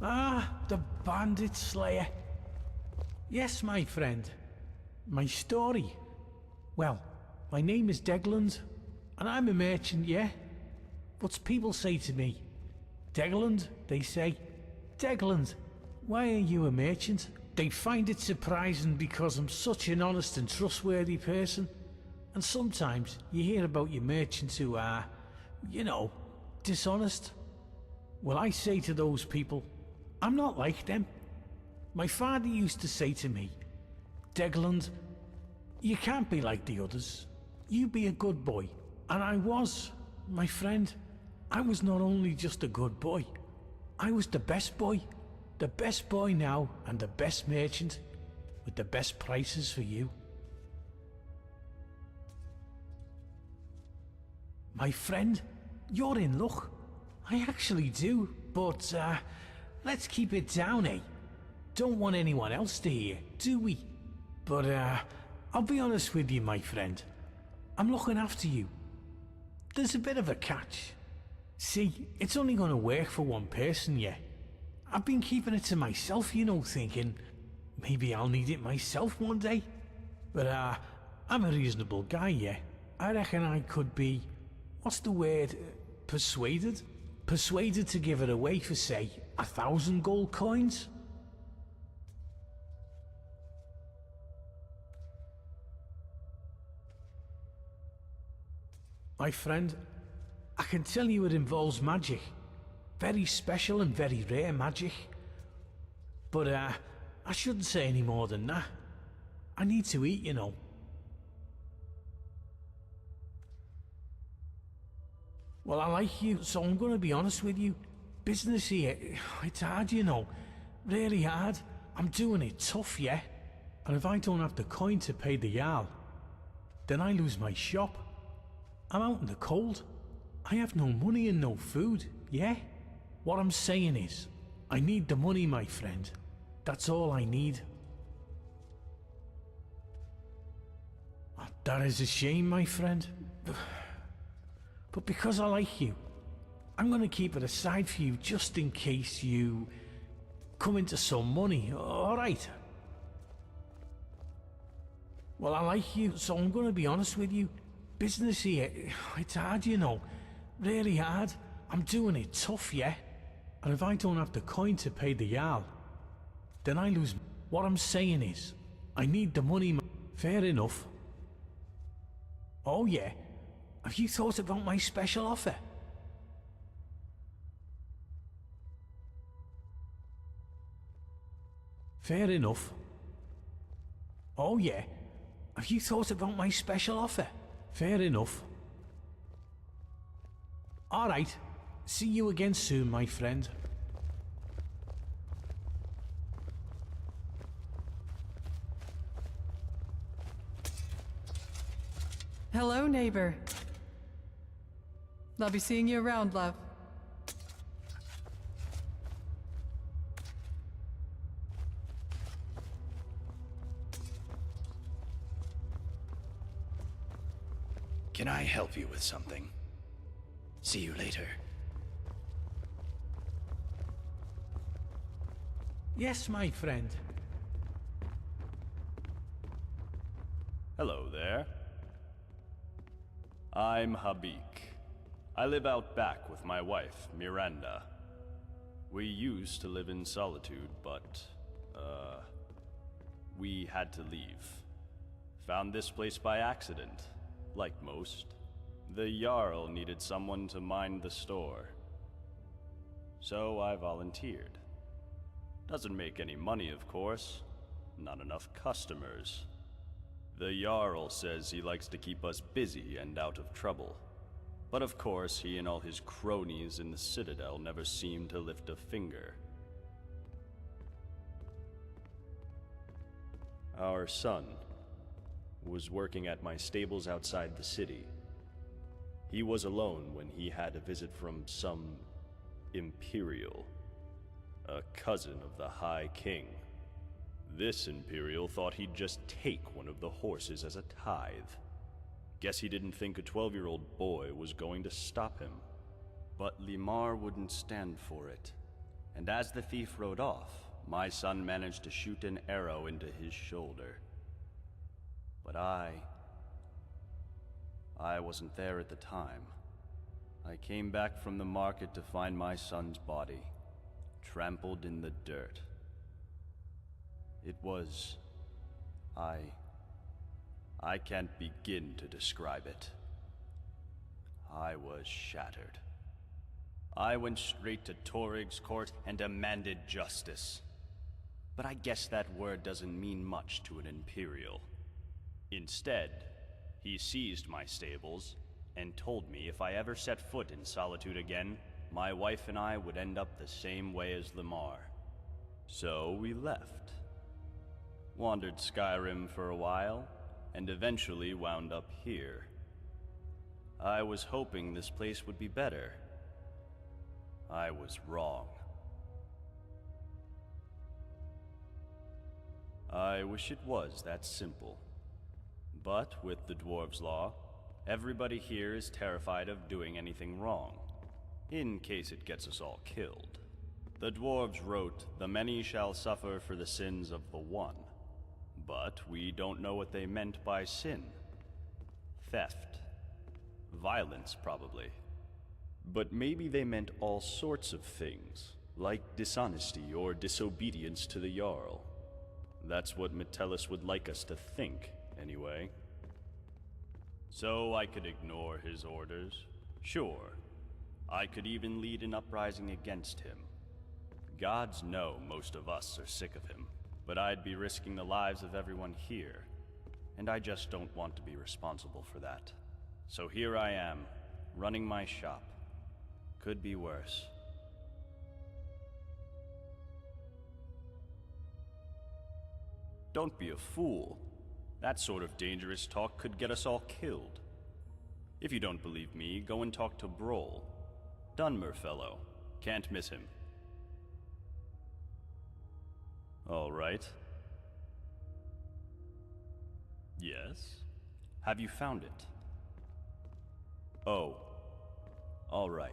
Ah, the bandit slayer. Yes, my friend. My story. Well, my name is Degland, and I'm a merchant, yeah? But people say to me, Degland, they say, Degland, why are you a merchant? They find it surprising because I'm such an honest and trustworthy person. And sometimes you hear about your merchants who are, dishonest. Well, I say to those people, I'm not like them. My father used to say to me, Degland, you can't be like the others. You be a good boy. And I was, my friend. I was not only just a good boy, I was the best boy. The best boy now and the best merchant with the best prices for you. My friend, you're in luck. I actually do, but let's keep it down, eh? Don't want anyone else to hear, do we? But I'll be honest with you, my friend. I'm looking after you. There's a bit of a catch. See, it's only going to work for one person, yeah. I've been keeping it to myself, thinking maybe I'll need it myself one day. But I'm a reasonable guy, yeah. I reckon I could be, what's the word, persuaded? Persuaded to give it away for, say, 1,000 gold coins? My friend, I can tell you it involves magic. Very special and very rare magic. But I shouldn't say any more than that. I need to eat, Well, I like you, so I'm going to be honest with you. Business here, it's hard, Really hard. I'm doing it tough, yeah? And if I don't have the coin to pay the Jarl, then I lose my shop. I'm out in the cold. I have no money and no food, yeah? What I'm saying is, I need the money, my friend. That's all I need. That is a shame, my friend. But because I like you, I'm going to keep it aside for you just in case you come into some money, alright? Well, I like you, so I'm going to be honest with you. Business here, it's hard, Really hard. I'm doing it tough, yeah? And if I don't have the coin to pay the Jarl, then I lose. What I'm saying is, I need the money. Fair enough. Oh yeah, have you thought about my special offer? Fair enough. Oh yeah, have you thought about my special offer? Fair enough. Alright, see you again soon, my friend. Hello, neighbor. I'll be seeing you around, love. Can I help you with something? See you later. Yes, my friend. Hello there. I'm Habik. I live out back with my wife, Miranda. We used to live in solitude, but, we had to leave. Found this place by accident, like most. The Jarl needed someone to mind the store. So I volunteered. Doesn't make any money, of course. Not enough customers. The Jarl says he likes to keep us busy and out of trouble. But of course, he and all his cronies in the Citadel never seem to lift a finger. Our son was working at my stables outside the city. He was alone when he had a visit from some Imperial, a cousin of the High King. This Imperial thought he'd just take one of the horses as a tithe. Guess he didn't think a 12-year-old boy was going to stop him. But Limar wouldn't stand for it, and as the thief rode off, my son managed to shoot an arrow into his shoulder. But I wasn't there at the time. I came back from the market to find my son's body, trampled in the dirt. It was... I can't begin to describe it. I was shattered. I went straight to Torig's court and demanded justice. But I guess that word doesn't mean much to an Imperial. Instead, he seized my stables and told me if I ever set foot in Solitude again, my wife and I would end up the same way as Lamar. So we left. Wandered Skyrim for a while, and eventually wound up here. I was hoping this place would be better. I was wrong. I wish it was that simple. But with the Dwarves' Law, everybody here is terrified of doing anything wrong, in case it gets us all killed. The Dwarves wrote, "The many shall suffer for the sins of the one." But we don't know what they meant by sin. Theft. Violence, probably. But maybe they meant all sorts of things, like dishonesty or disobedience to the Jarl. That's what Metellus would like us to think, anyway. So I could ignore his orders. Sure. I could even lead an uprising against him. Gods know most of us are sick of him, but I'd be risking the lives of everyone here, and I just don't want to be responsible for that. So here I am, running my shop. Could be worse. Don't be a fool. That sort of dangerous talk could get us all killed. If you don't believe me, go and talk to Broll. Dunmer fellow. Can't miss him. All right. Yes? Have you found it? Oh. All right.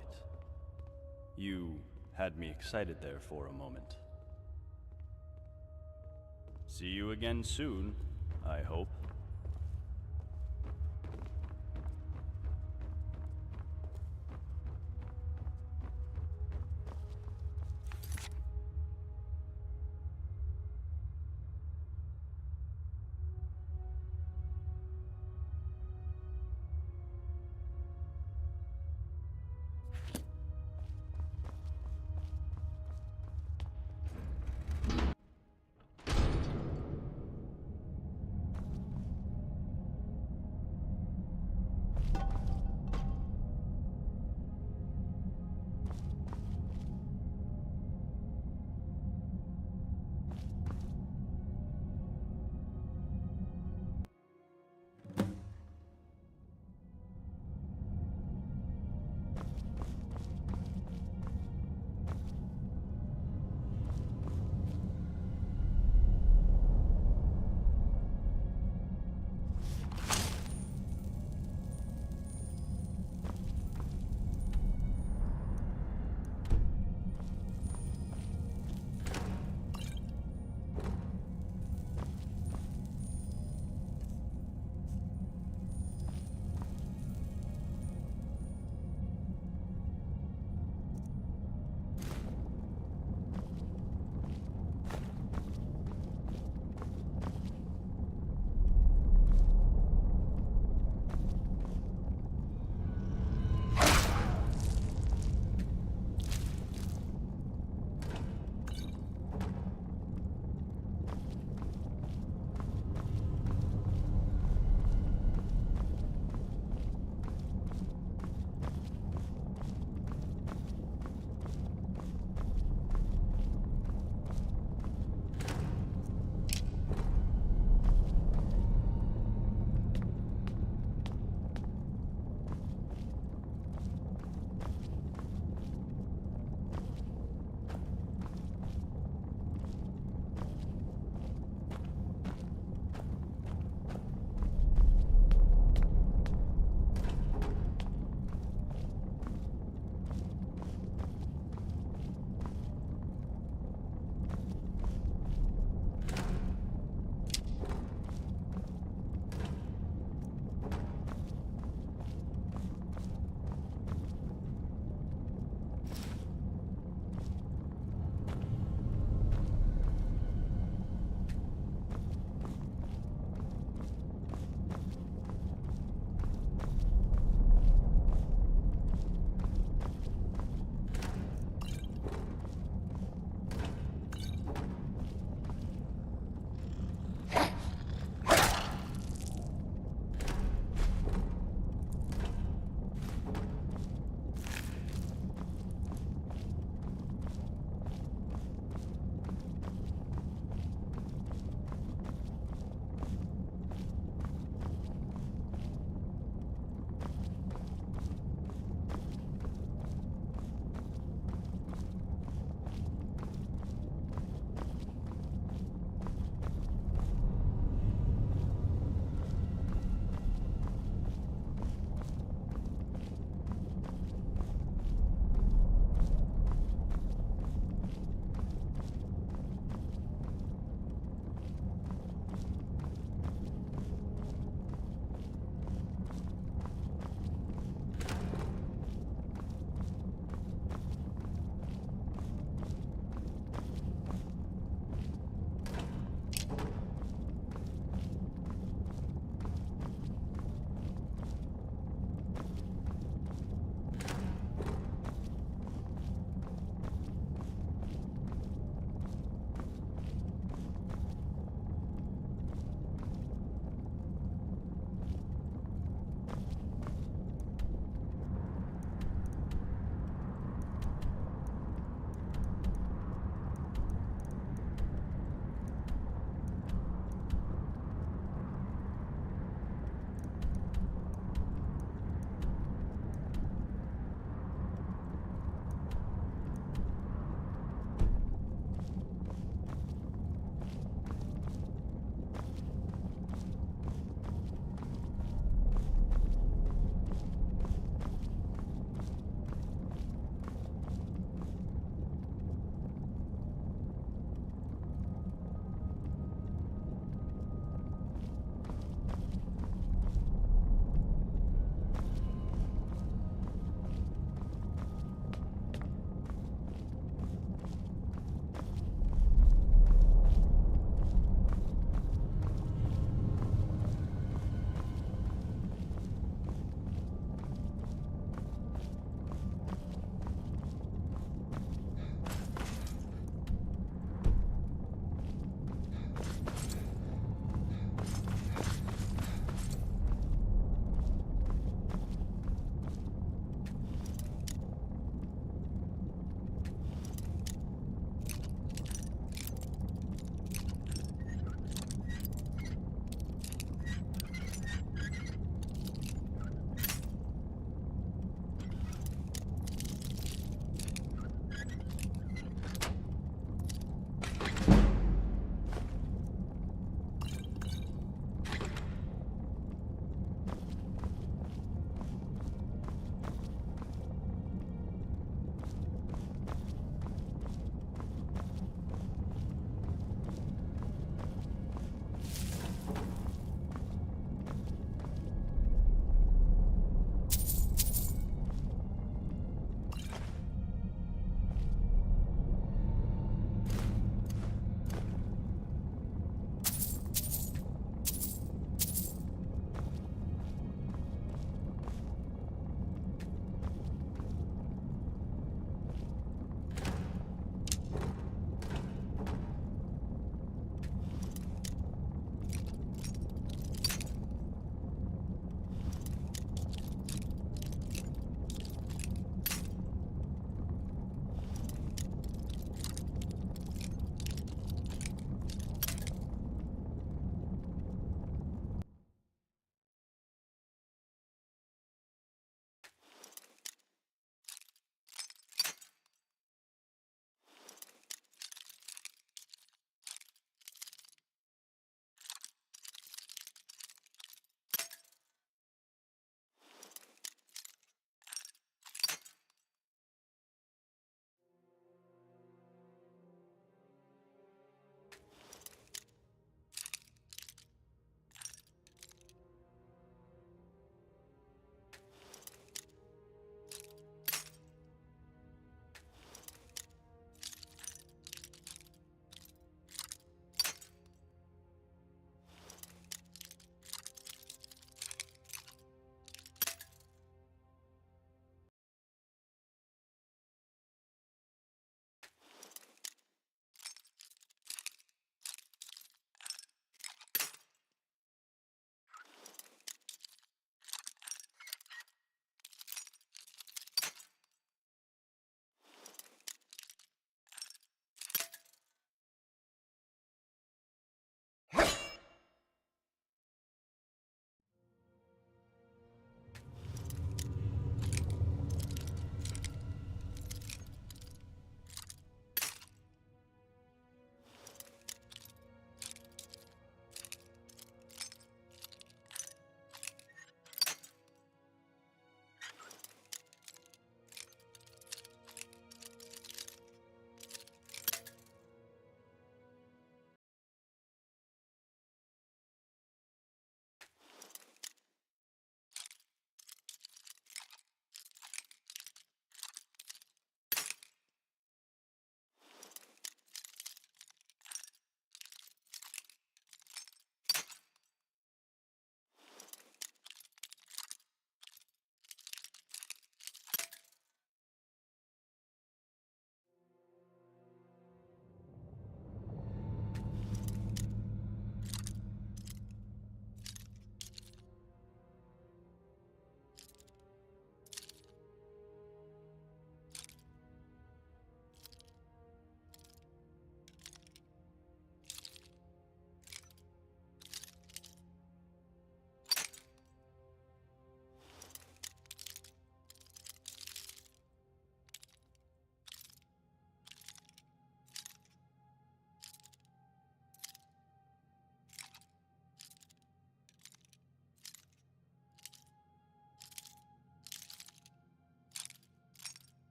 You had me excited there for a moment. See you again soon, I hope.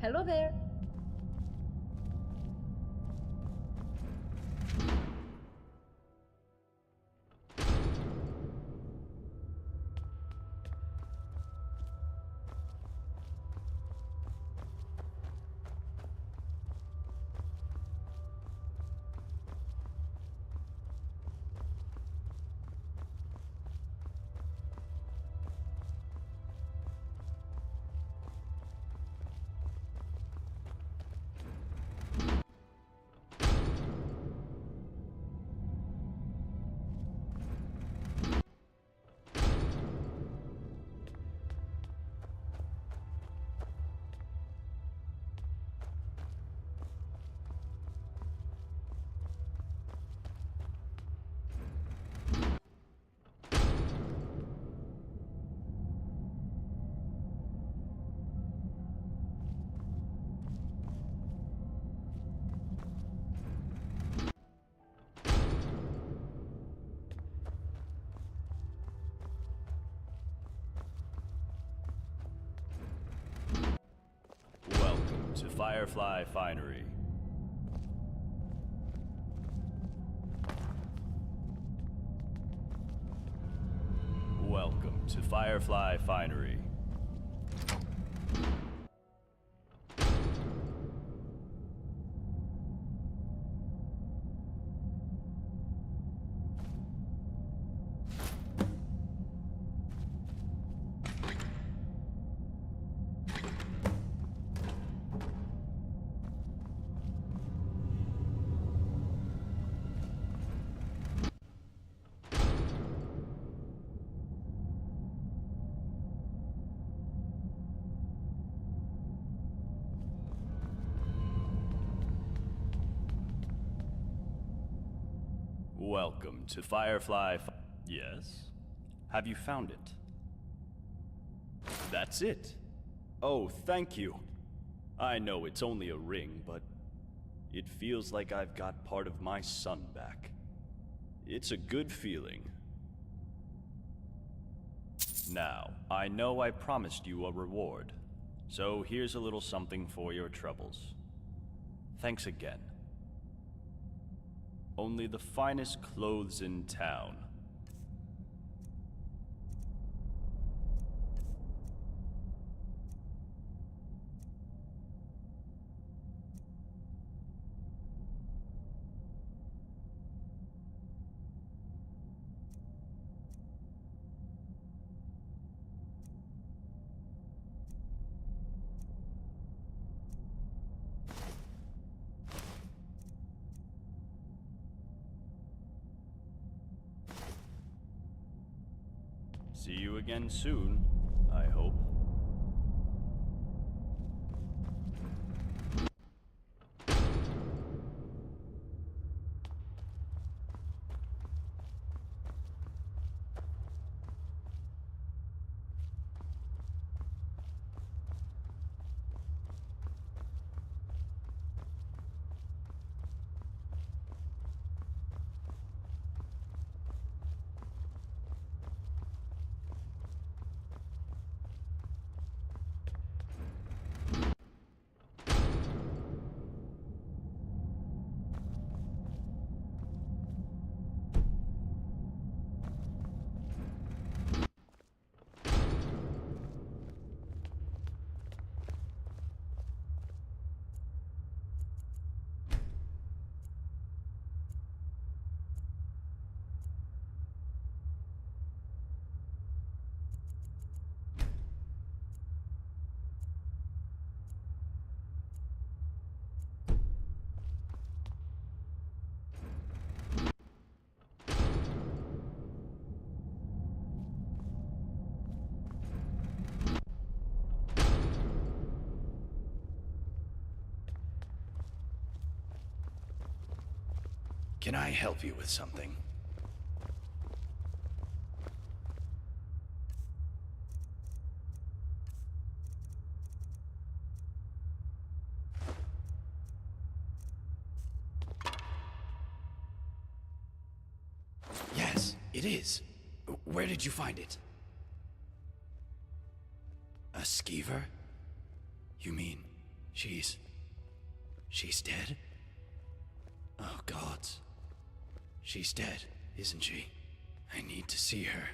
Hello there. Welcome to Firefly Finery. Welcome to Firefly Finery. Welcome to Yes? Have you found it? That's it. Oh, thank you. I know it's only a ring, but it feels like I've got part of my son back. It's a good feeling. Now, I know I promised you a reward, so here's a little something for your troubles. Thanks again. Only the finest clothes in town. See you again soon, I hope. Can I help you with something? Yes, it is. Where did you find it? A skeever? You mean She's dead? Oh, gods. She's dead, isn't she? I need to see her.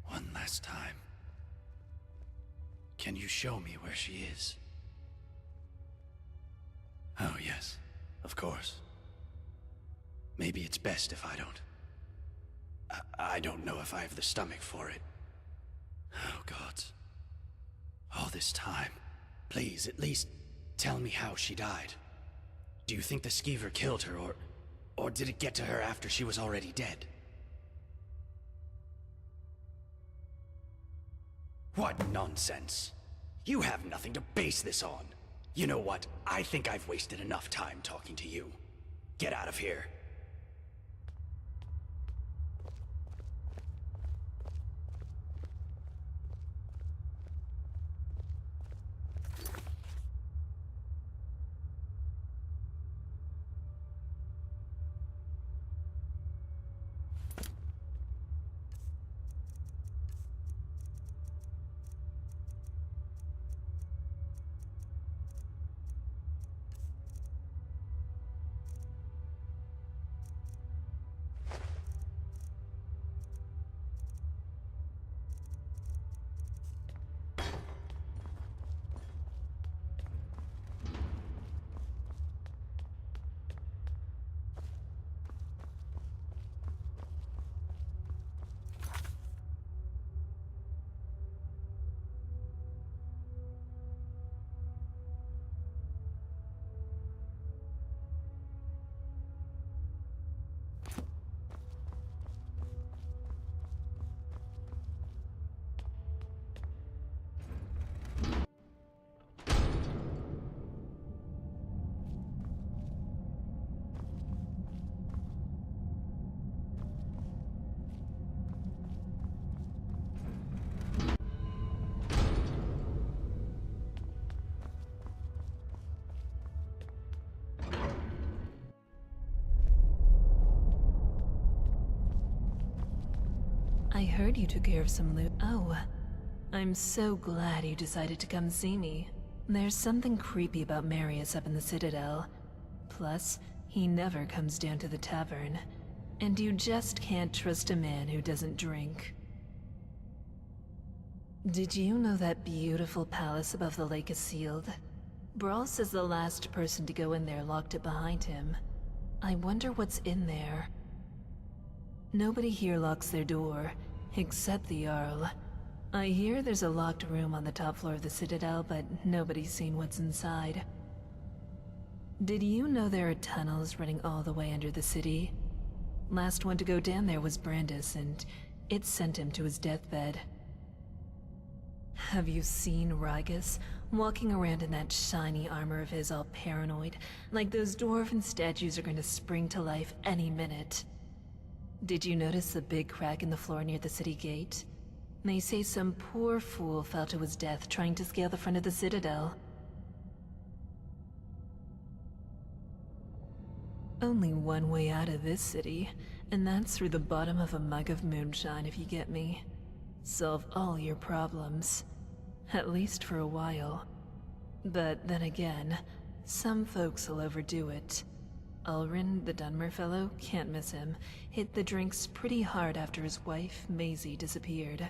One last time. Can you show me where she is? Oh, yes. Of course. Maybe it's best if I don't. I don't know if I have the stomach for it. Oh, gods. All this time. Please, at least tell me how she died. Do you think the skeever killed her, or did it get to her after she was already dead? What nonsense. You have nothing to base this on. You know what? I think I've wasted enough time talking to you. Get out of here. I heard you took care of some loot. Oh, I'm so glad you decided to come see me. There's something creepy about Marius up in the Citadel. Plus, he never comes down to the tavern. And you just can't trust a man who doesn't drink. Did you know that beautiful palace above the lake is sealed? Brawl says the last person to go in there locked it behind him. I wonder what's in there. Nobody here locks their door, except the Jarl. I hear there's a locked room on the top floor of the Citadel, but nobody's seen what's inside. Did you know there are tunnels running all the way under the city? Last one to go down there was Brandis, and it sent him to his deathbed. Have you seen Rygus walking around in that shiny armor of his, all paranoid, like those dwarven statues are going to spring to life any minute? Did you notice the big crack in the floor near the city gate? They say some poor fool fell to his death trying to scale the front of the Citadel. Only one way out of this city, and that's through the bottom of a mug of moonshine, if you get me. Solve all your problems. At least for a while. But then again, some folks will overdo it. Ulrin, the Dunmer fellow, can't miss him. Hit the drinks pretty hard after his wife, Maisie, disappeared.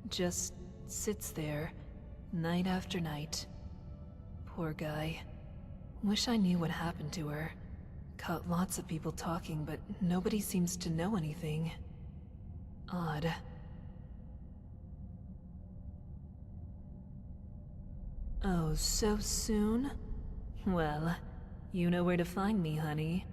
Just sits there, night after night. Poor guy. Wish I knew what happened to her. Caught lots of people talking, but nobody seems to know anything. Odd. Oh, so soon? Well, you know where to find me, honey.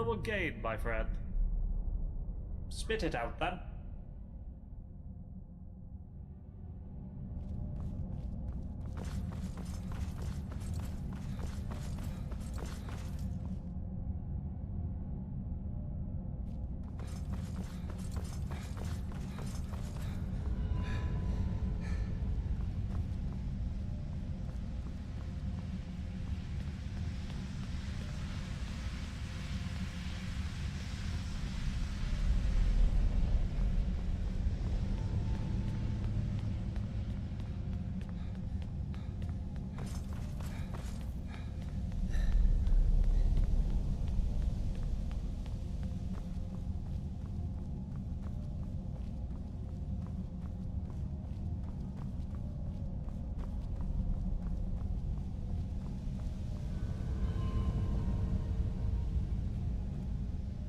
will gain, my friend. Spit it out, then.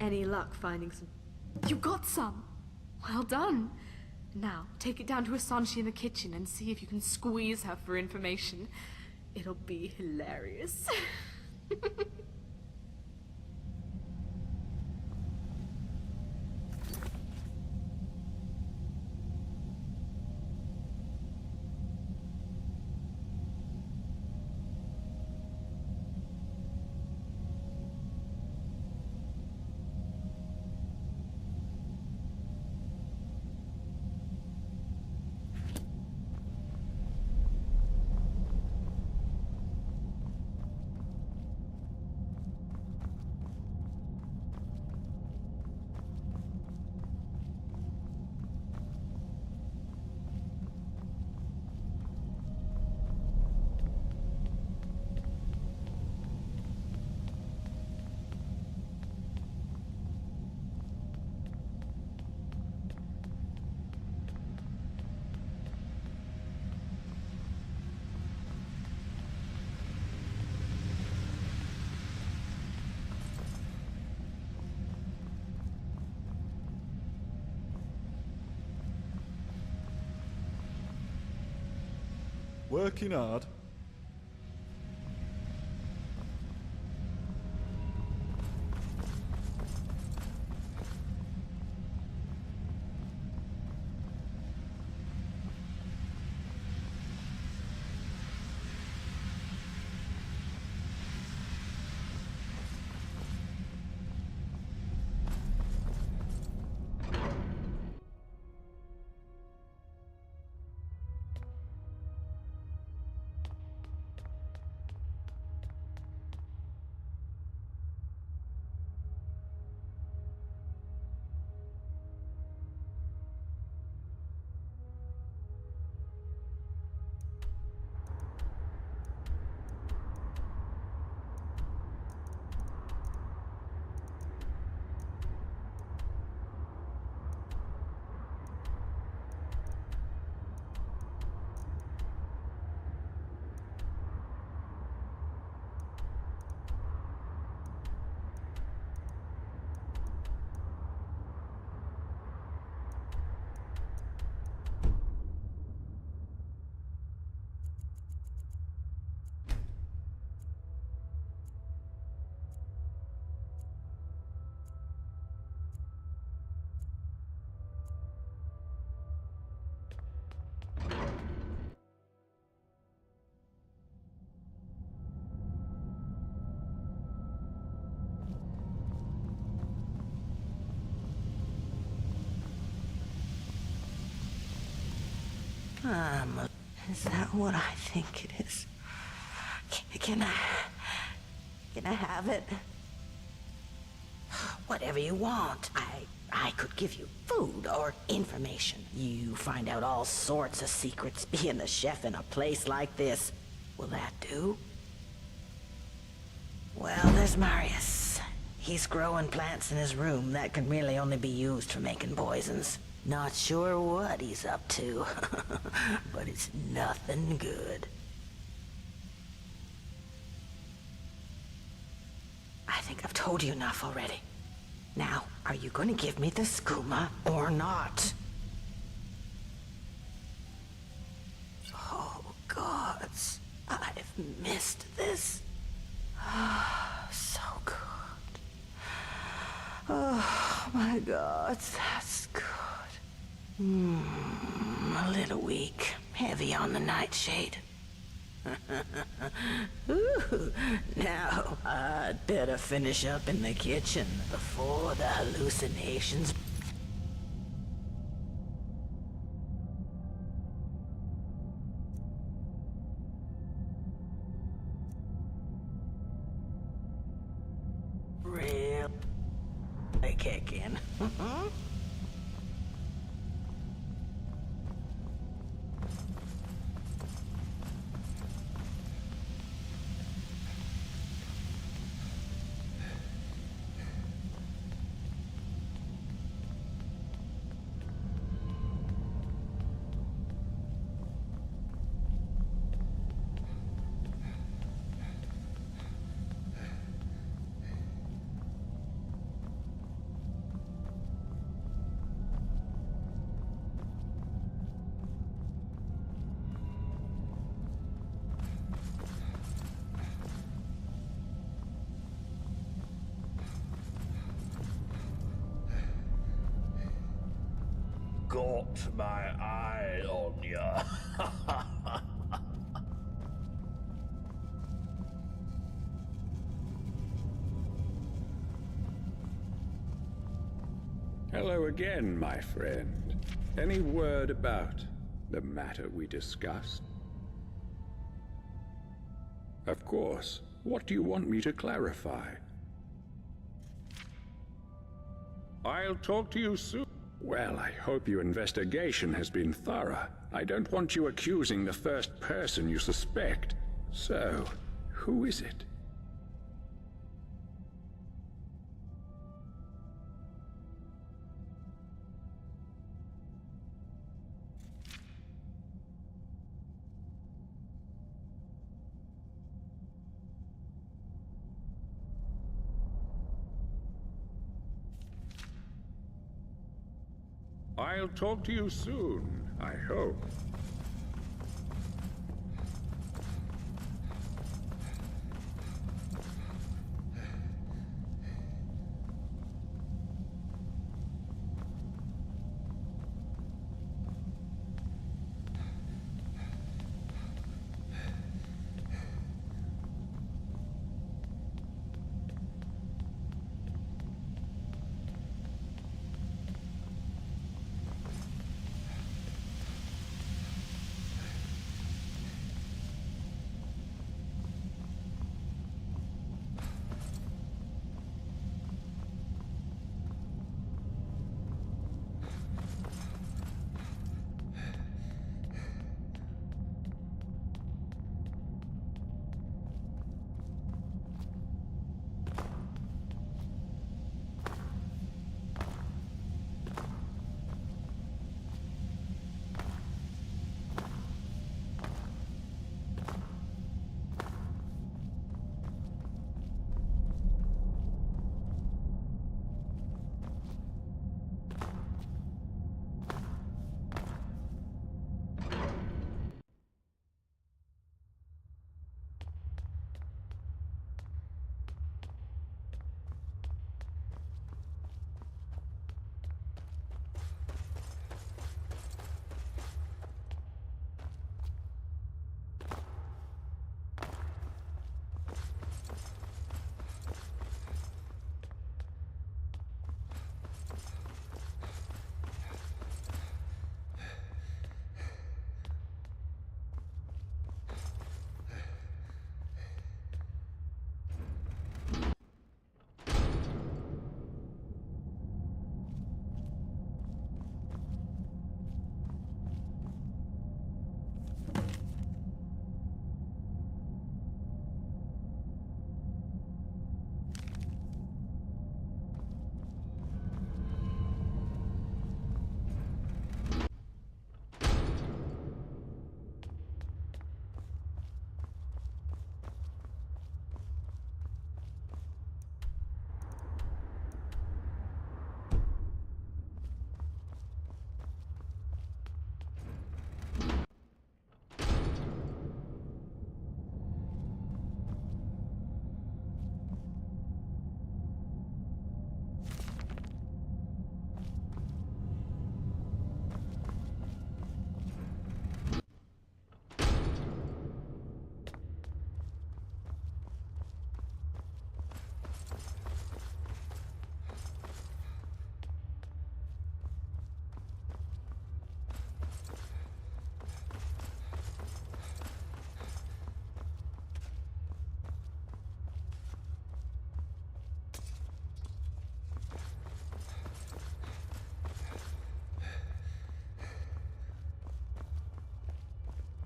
Any luck finding some? You got some! Well done! Now, take it down to Asanshi in the kitchen and see if you can squeeze her for information. It'll be hilarious. Working hard. Is that what I think it is? Can I have it? Whatever you want. I could give you food or information. You find out all sorts of secrets being the chef in a place like this. Will that do? Well, there's Marius. He's growing plants in his room that can really only be used for making poisons. Not sure what he's up to, but it's nothing good. I think I've told you enough already. Now, are you going to give me the skooma or not? Oh, gods. I've missed this. So good. my God, that's good. A little weak. Heavy on the nightshade. Ooh, now, I'd better finish up in the kitchen before the hallucinations. Real kick in. Got my eye on ya. Hello again, my friend. Any word about the matter we discussed? Of course. What do you want me to clarify? I'll talk to you soon. Well, I hope your investigation has been thorough. I don't want you accusing the first person you suspect. So, who is it? I'll talk to you soon, I hope.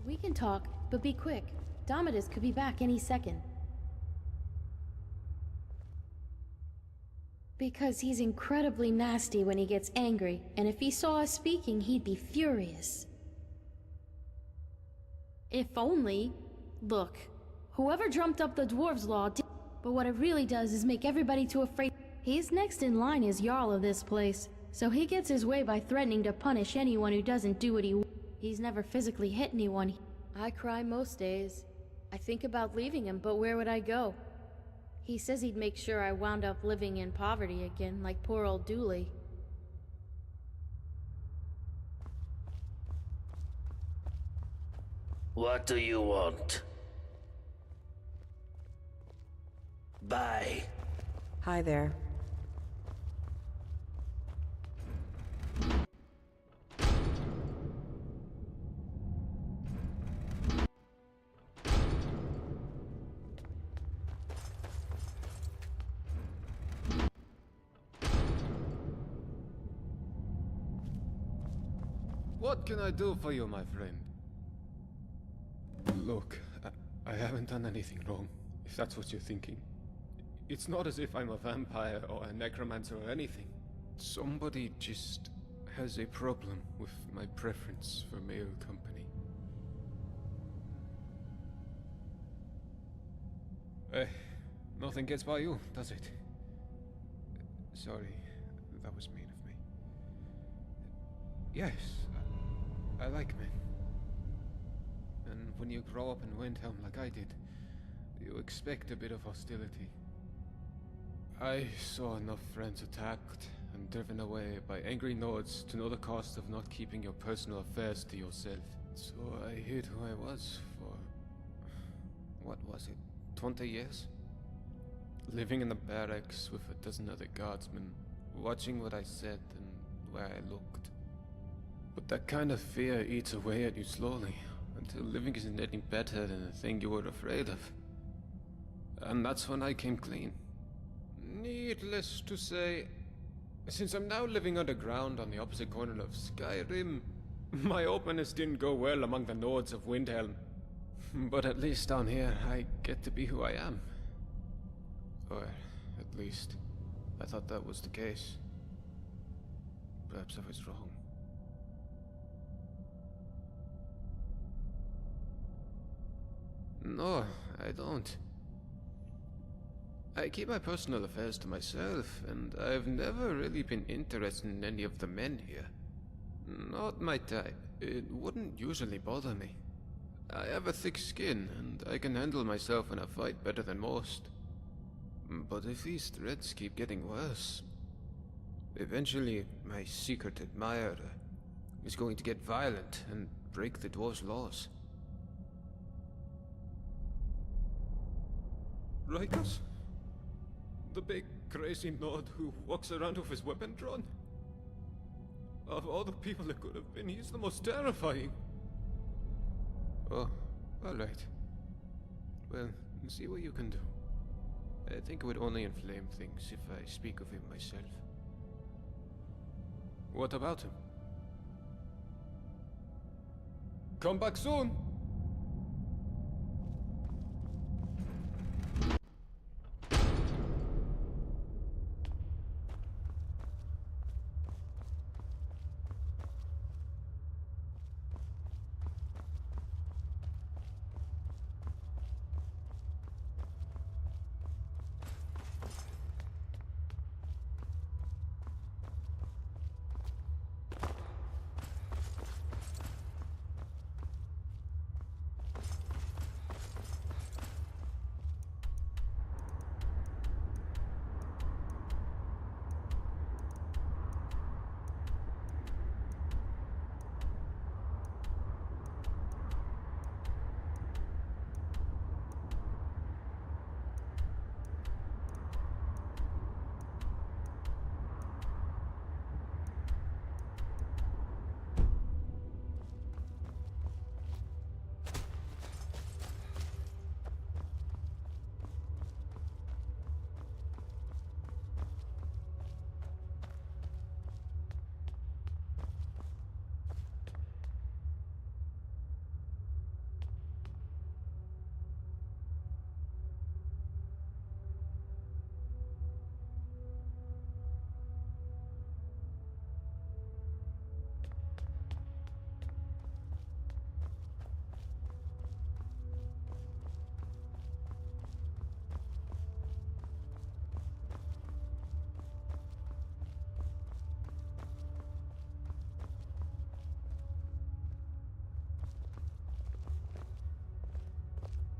We can talk, but be quick. Domitus could be back any second. Because he's incredibly nasty when he gets angry, and if he saw us speaking, he'd be furious. If only... Look, whoever dreamt up the Dwarves' Law did... But what it really does is make everybody too afraid. He's next in line as Jarl of this place, so he gets his way by threatening to punish anyone who doesn't do what he wants. He's never physically hit anyone. I cry most days. I think about leaving him, but where would I go? He says he'd make sure I wound up living in poverty again, like poor old Dooley. What do you want? Bye. Hi there. What can I do for you, my friend? Look, I haven't done anything wrong, if that's what you're thinking. It's not as if I'm a vampire or a necromancer or anything. Somebody just has a problem with my preference for male company. Nothing gets by you, does it? Sorry, that was mean of me. Yes, I like men. And when you grow up in Windhelm like I did, you expect a bit of hostility. I saw enough friends attacked and driven away by angry Nords to know the cost of not keeping your personal affairs to yourself. So I hid who I was for... what was it? 20 years? Living in the barracks with a dozen other guardsmen, watching what I said and where I looked. But that kind of fear eats away at you slowly, until living isn't any better than the thing you were afraid of. And that's when I came clean. Needless to say, since I'm now living underground on the opposite corner of Skyrim, my openness didn't go well among the Nords of Windhelm. But at least down here, I get to be who I am. Or, at least, I thought that was the case. Perhaps I was wrong. No, I don't. I keep my personal affairs to myself, and I've never really been interested in any of the men here. Not my type. It wouldn't usually bother me. I have a thick skin, and I can handle myself in a fight better than most. But if these threats keep getting worse, eventually my secret admirer is going to get violent and break the dwarves' laws. Rikus? The big, crazy Nord who walks around with his weapon drawn? Of all the people it could have been, he's the most terrifying. Oh, alright. Well, see what you can do. I think it would only inflame things if I speak of him myself. What about him? Come back soon!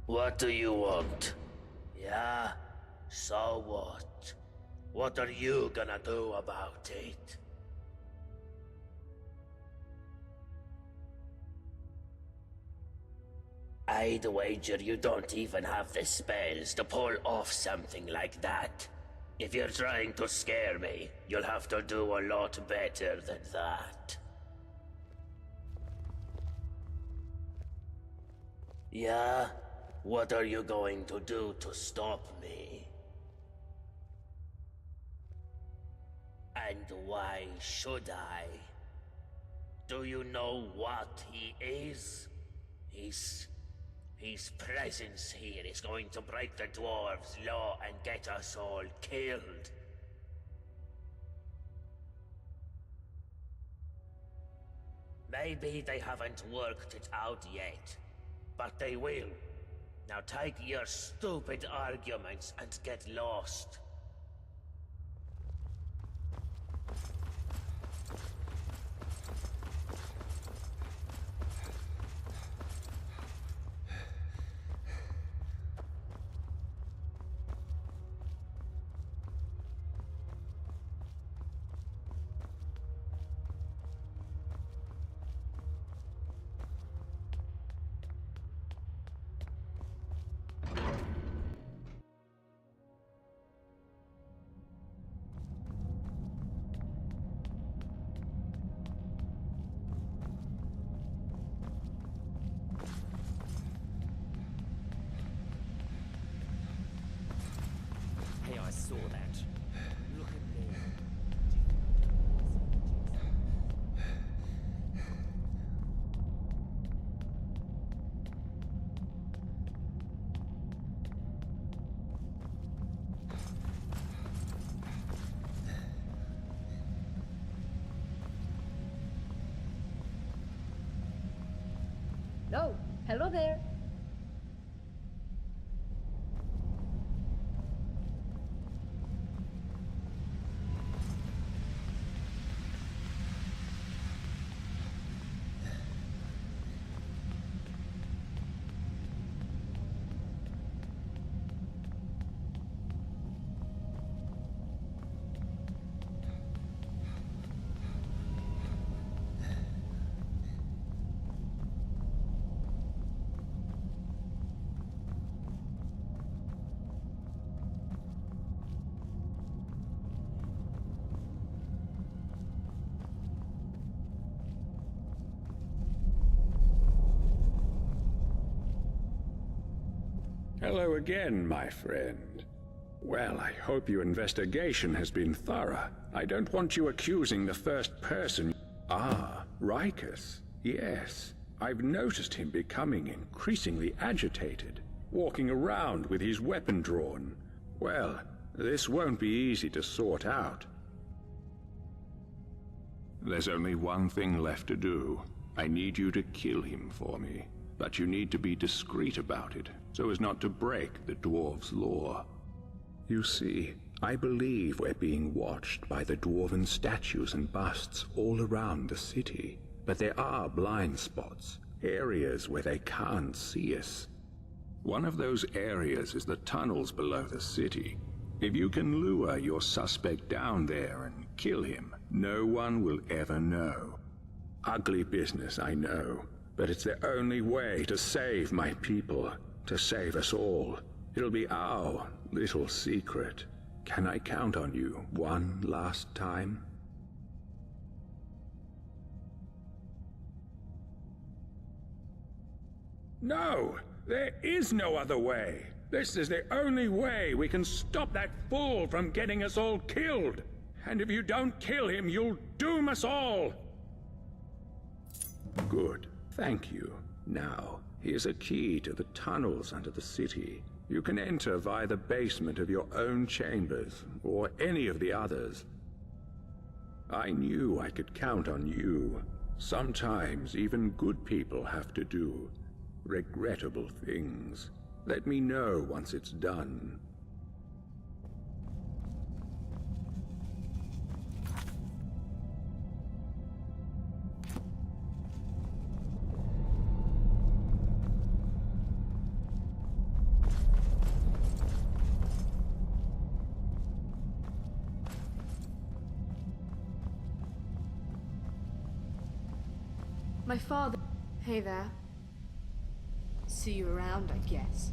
What do you want? Yeah? So what? What are you gonna do about it? I'd wager you don't even have the spells to pull off something like that. If you're trying to scare me, you'll have to do a lot better than that. Yeah? What are you going to do to stop me? And why should I? Do you know what he is? His presence here is going to break the dwarves' law and get us all killed. Maybe they haven't worked it out yet, but they will. Now take your stupid arguments and get lost. Hey, I saw that. Look at me. No, hello there. Hello again, my friend. Well, I hope your investigation has been thorough. I don't want you accusing the first person. Ah, Rikus. Yes. I've noticed him becoming increasingly agitated, walking around with his weapon drawn. Well, this won't be easy to sort out. There's only one thing left to do. I need you to kill him for me. But you need to be discreet about it, so as not to break the dwarves' law. You see, I believe we're being watched by the dwarven statues and busts all around the city. But there are blind spots, areas where they can't see us. One of those areas is the tunnels below the city. If you can lure your suspect down there and kill him, no one will ever know. Ugly business, I know. But it's the only way to save my people, to save us all. It'll be our little secret. Can I count on you one last time? No! There is no other way! This is the only way we can stop that fool from getting us all killed! And if you don't kill him, you'll doom us all! Good. Thank you. Now, here's a key to the tunnels under the city. You can enter via the basement of your own chambers, or any of the others. I knew I could count on you. Sometimes even good people have to do regrettable things. Let me know once it's done. My father... Hey there. See you around, I guess.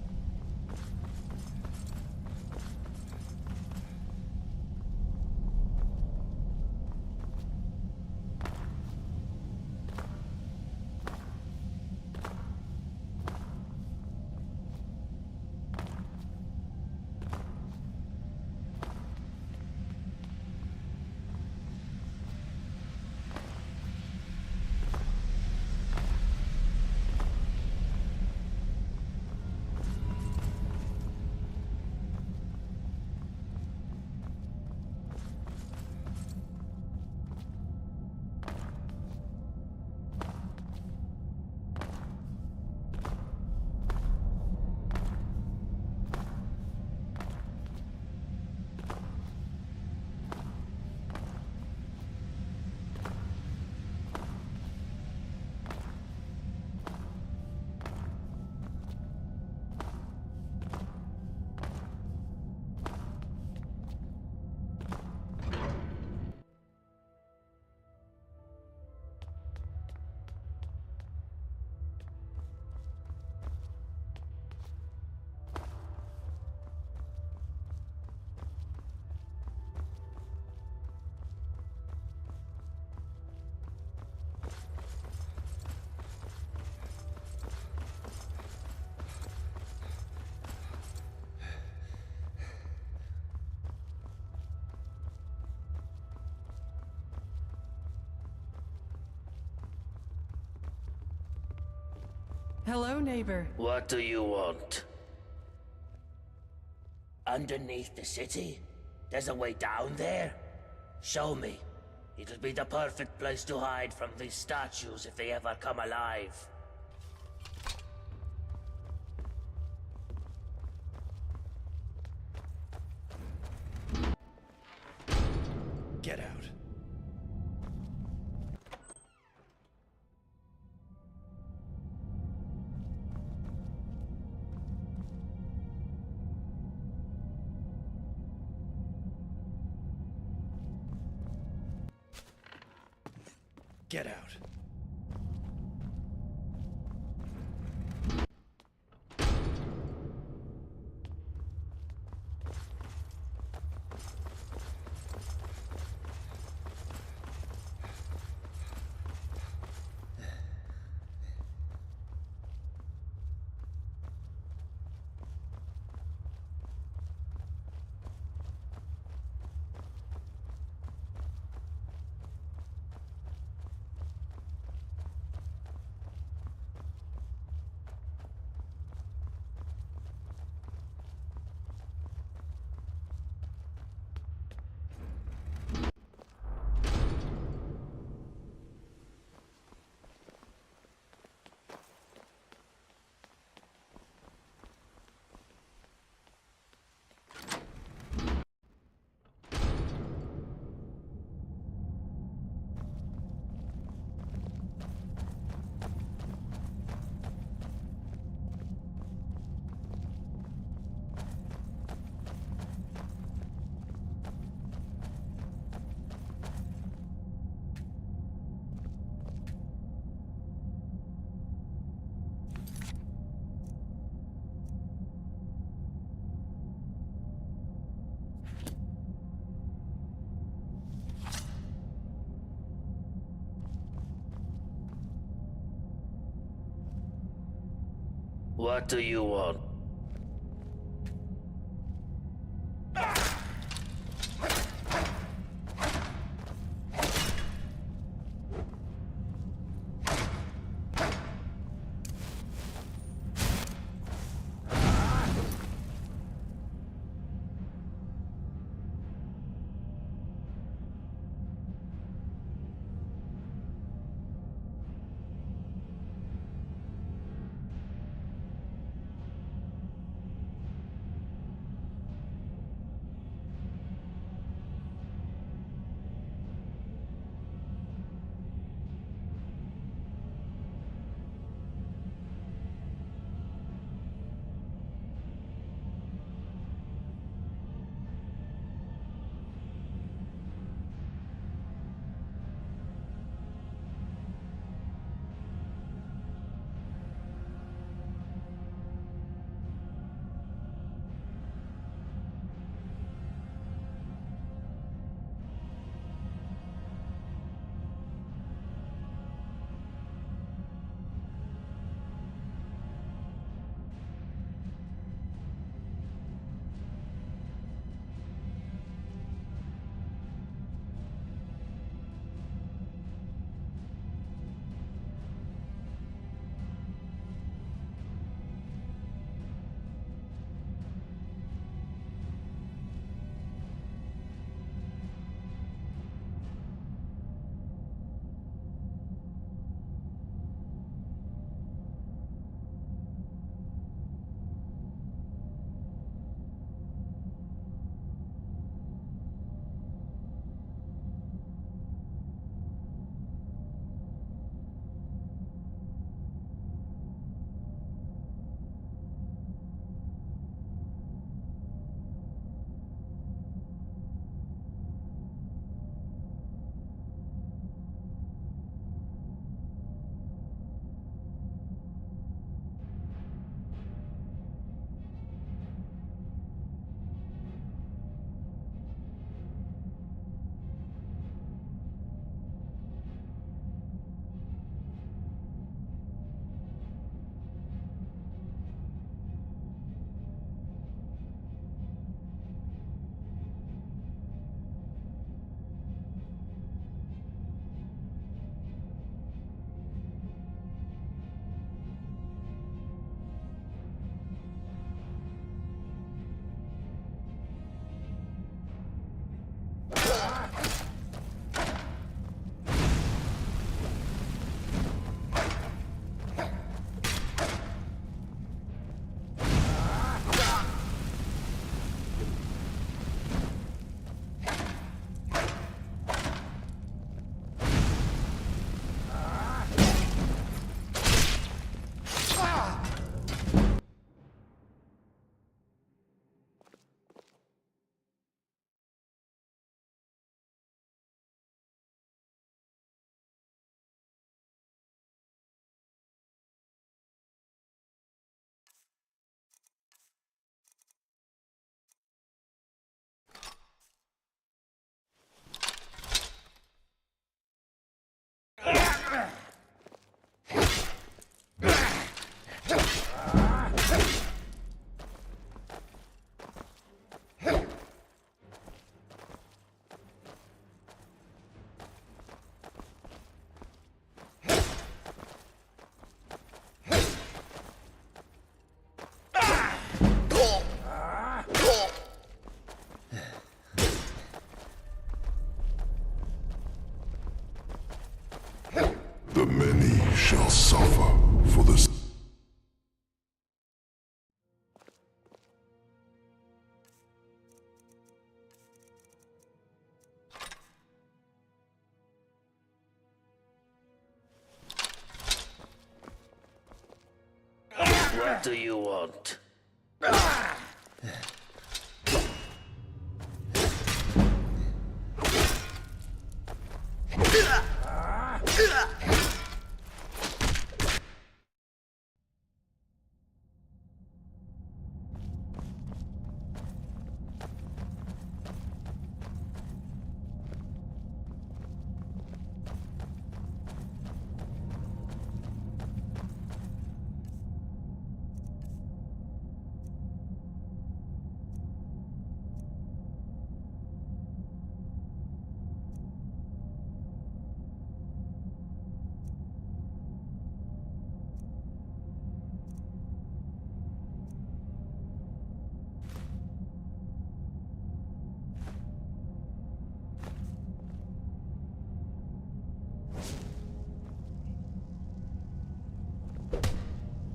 Hello, neighbor. What do you want? Underneath the city? There's a way down there? Show me. It'll be the perfect place to hide from these statues if they ever come alive. Get out. Get out. What do you want? What do you want?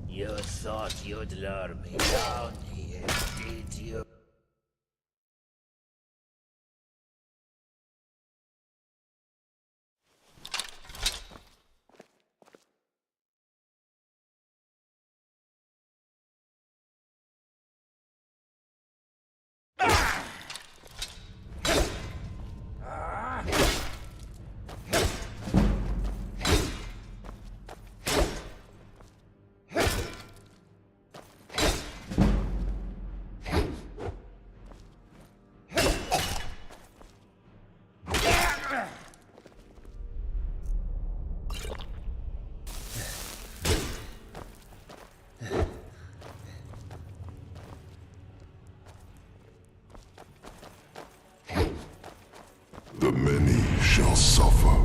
You thought you'd lure me down here, did you? The many shall suffer.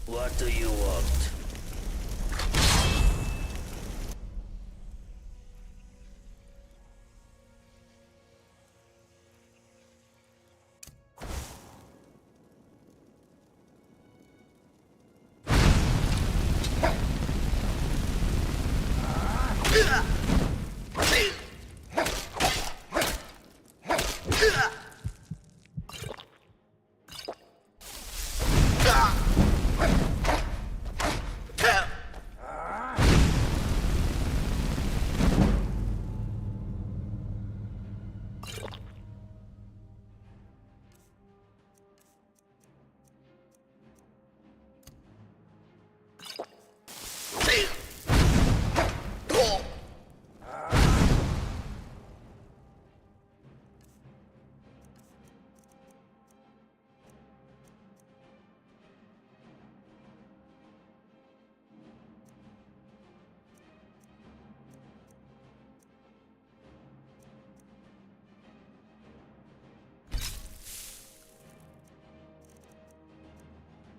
What do you want?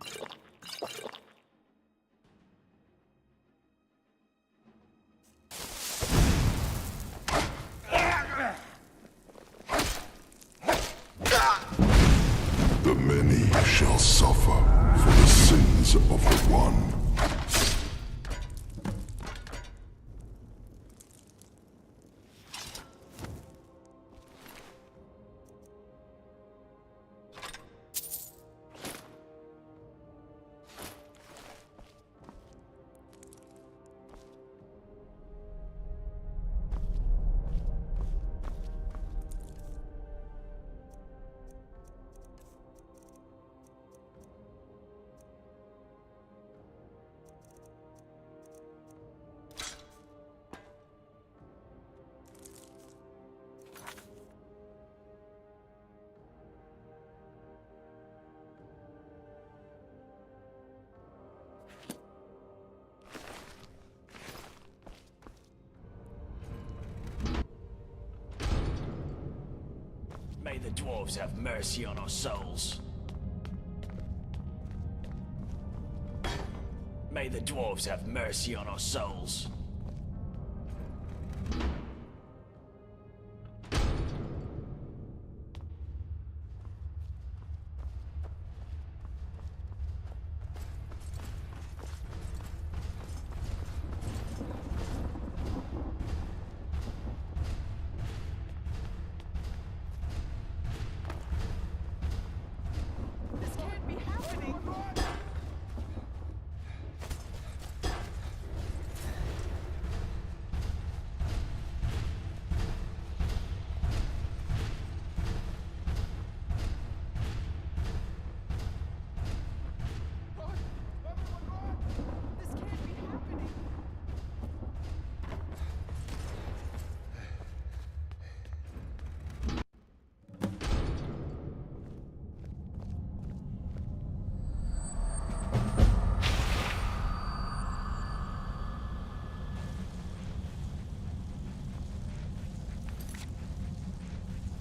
The many shall suffer for the sins of the one. May the dwarves have mercy on our souls. May the dwarves have mercy on our souls. This can't be happening.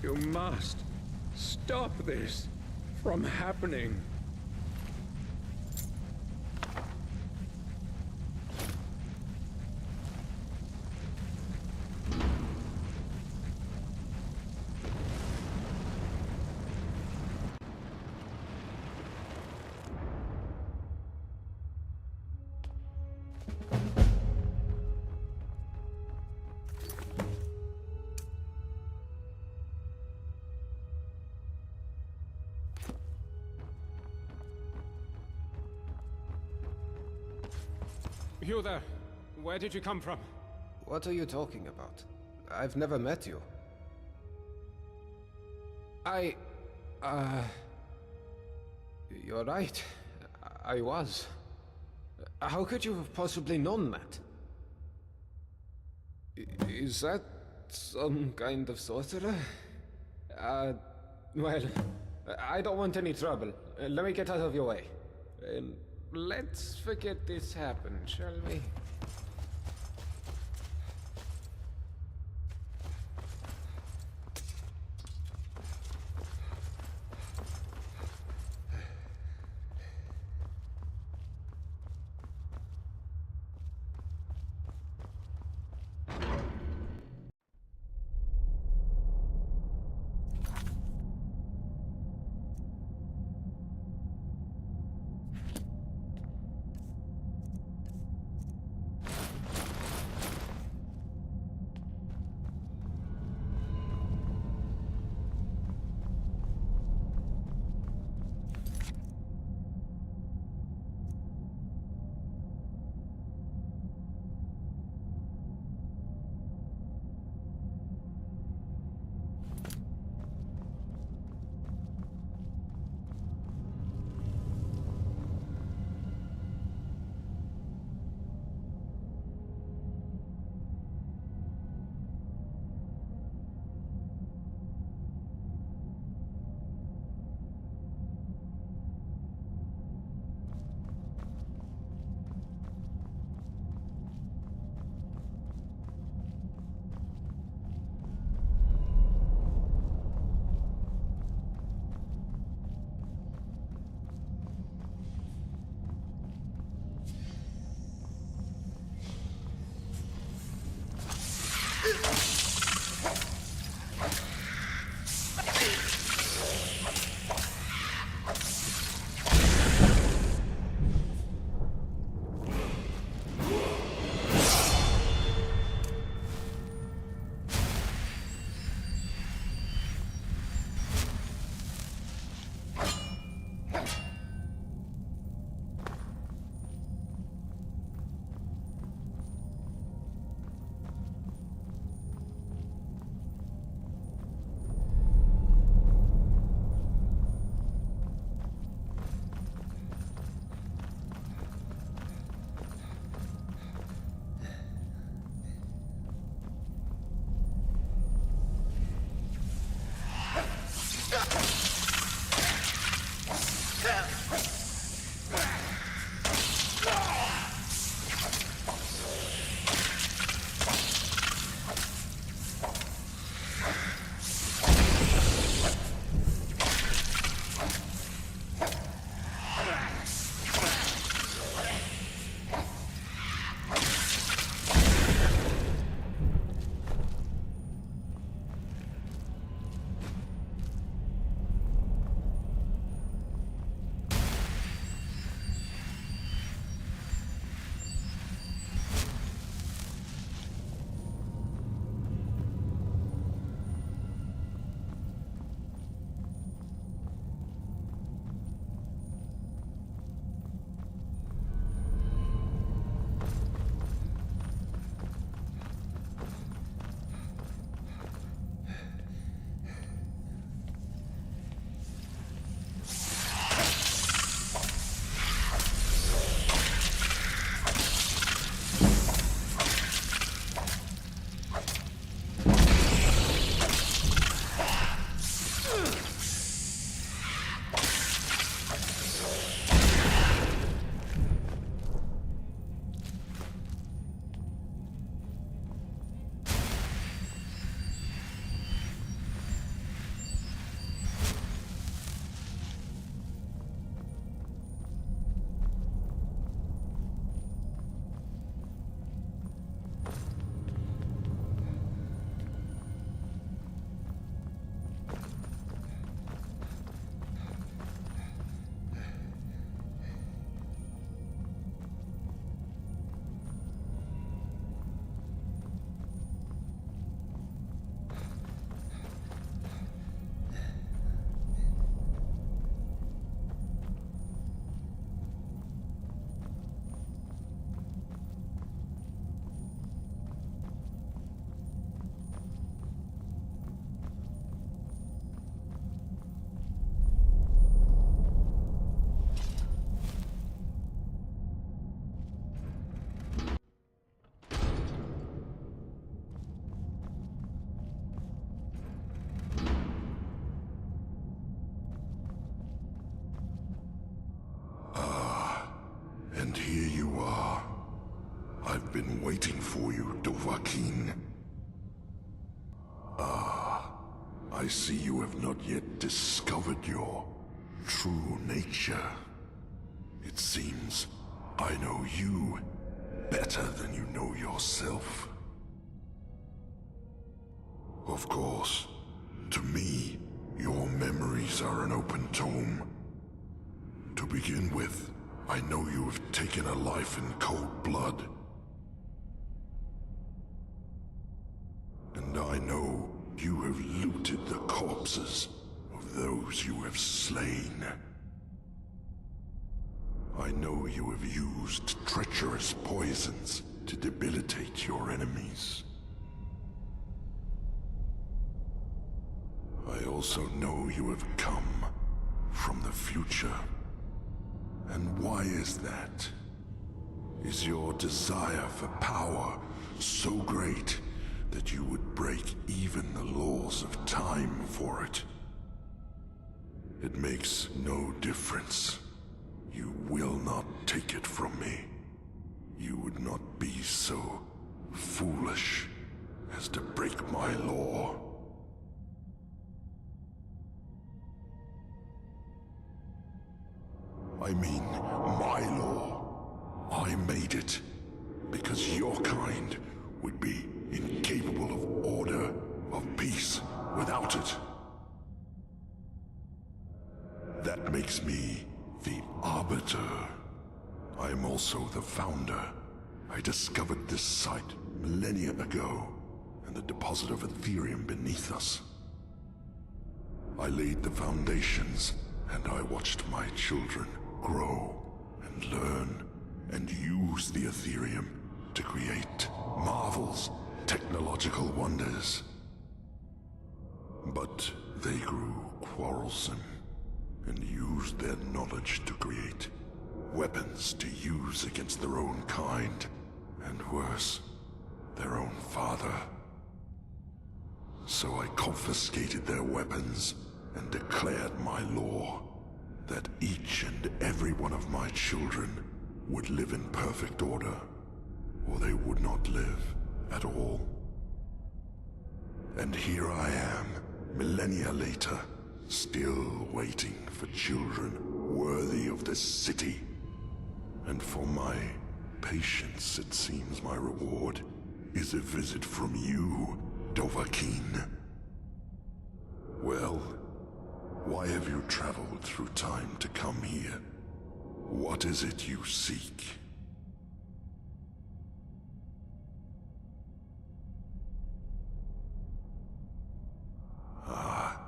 You must stop this from happening. You there. Where did you come from? What are you talking about? I've never met you. You're right. I was. How could you have possibly known that? Is that some kind of sorcerer? Well, I don't want any trouble. Let me get out of your way. Let's forget this happened, shall we? I've been waiting for you, Dovahkiin. Ah, I see you have not yet discovered your true nature. It seems I know you better than you know yourself. Of course, to me, your memories are an open tome. To begin with, I know you have taken a life in cold blood. And I know you have looted the corpses of those you have slain. I know you have used treacherous poisons to debilitate your enemies. I also know you have come from the future. And why is that? Is your desire for power so great that you would break even the laws of time for it? It makes no difference. You will not take it from me. You would not be so foolish as to break my law. I mean, my law. I made it because your kind would be incapable of order, of peace, without it. That makes me the Arbiter. I am also the Founder. I discovered this site millennia ago, and the deposit of Ethereum beneath us. I laid the foundations, and I watched my children grow and learn and use the Ethereum to create marvels, technological wonders. But they grew quarrelsome and used their knowledge to create weapons to use against their own kind, and worse, their own father. So I confiscated their weapons and declared my law that each and every one of my children would live in perfect order, or they would not live at all. And here I am, millennia later, still waiting for children worthy of this city. And for my patience, it seems my reward is a visit from you, Dovahkiin. Well, why have you traveled through time to come here? What is it you seek? Ah,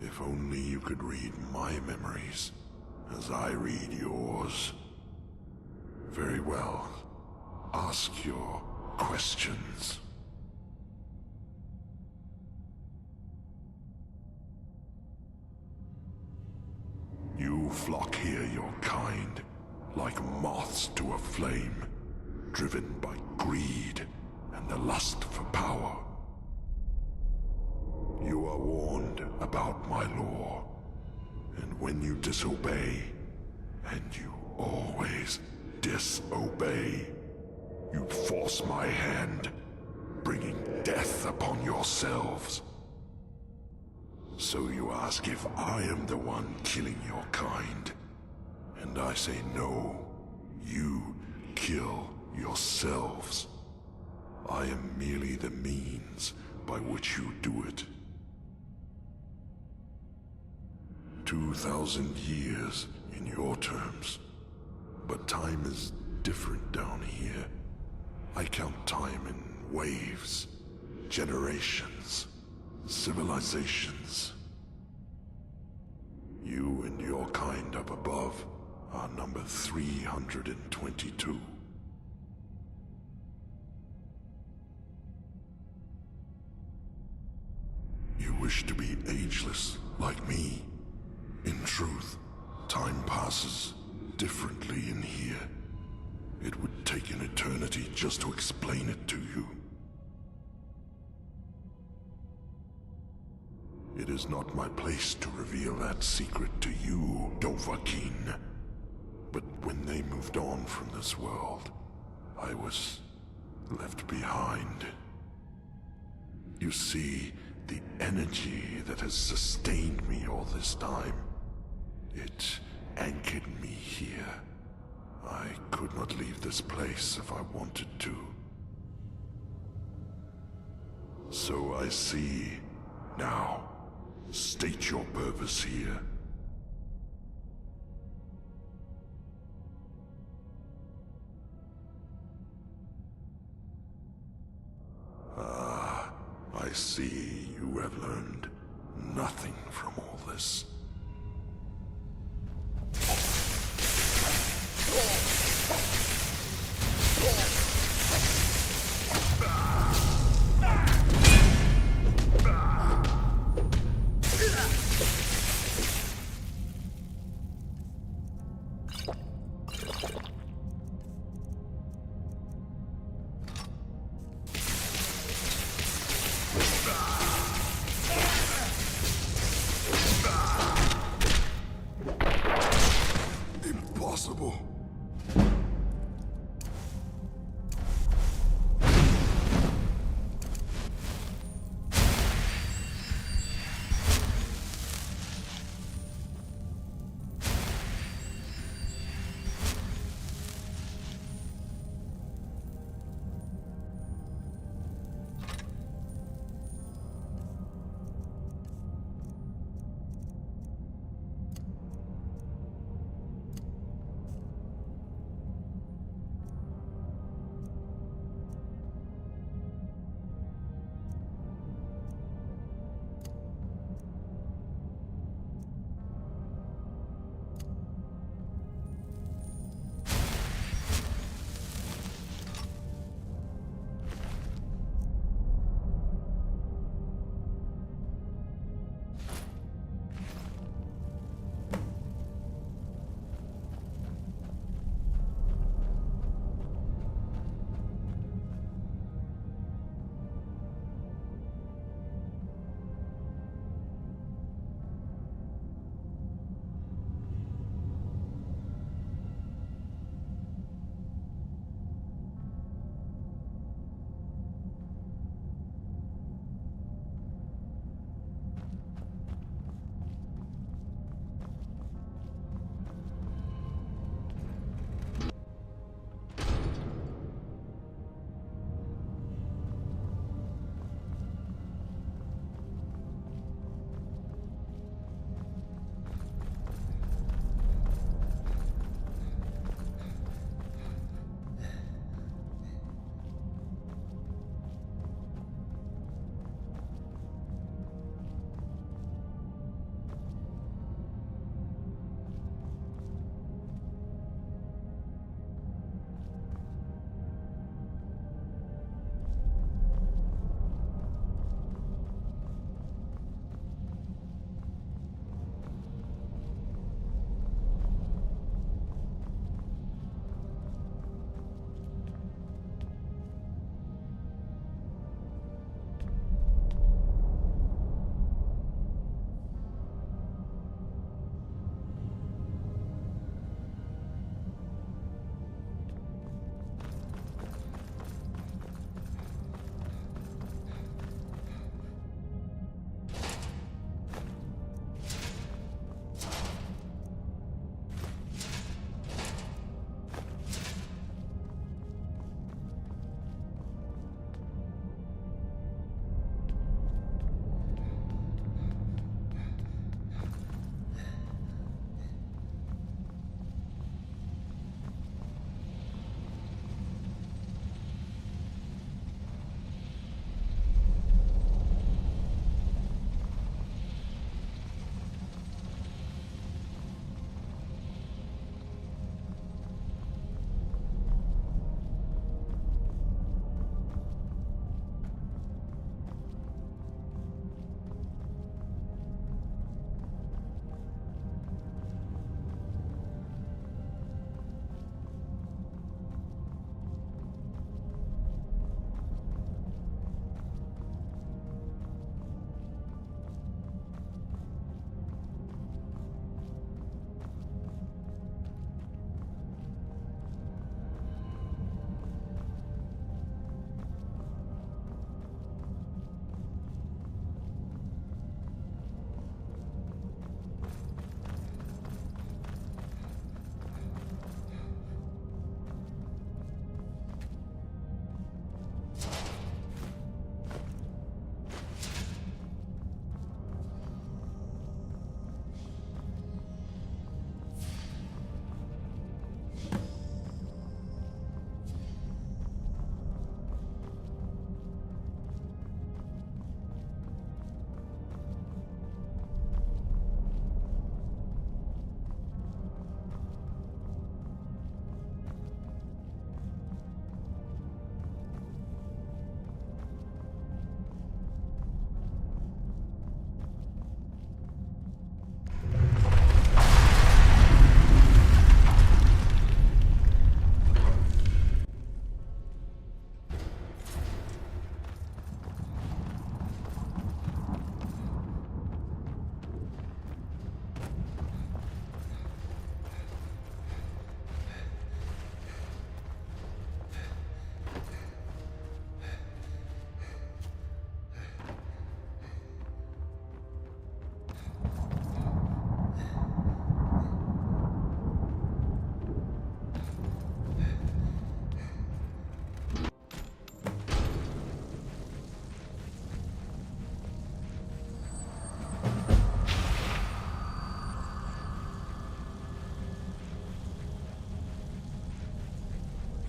if only you could read my memories as I read yours. Very well. Ask your questions. You flock here, your kind, like moths to a flame, driven by greed and the lust for power. You are warned about my law, and when you disobey, and you always disobey, you force my hand, bringing death upon yourselves. So you ask if I am the one killing your kind. And I say no. You kill yourselves. I am merely the means by which you do it. 2,000 years in your terms. But time is different down here. I count time in waves, generations, civilizations. You and your kind up above are number 322. You wish to be ageless, like me. In truth, time passes differently in here. It would take an eternity just to explain it to you. It is not my place to reveal that secret to you, Dovahkiin. But when they moved on from this world, I was left behind. You see, the energy that has sustained me all this time, it anchored me here. I could not leave this place if I wanted to. So I see. Now, state your purpose here. Ah, I see you have learned nothing from all this. Impossible.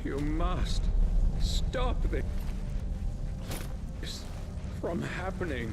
You must stop this from happening.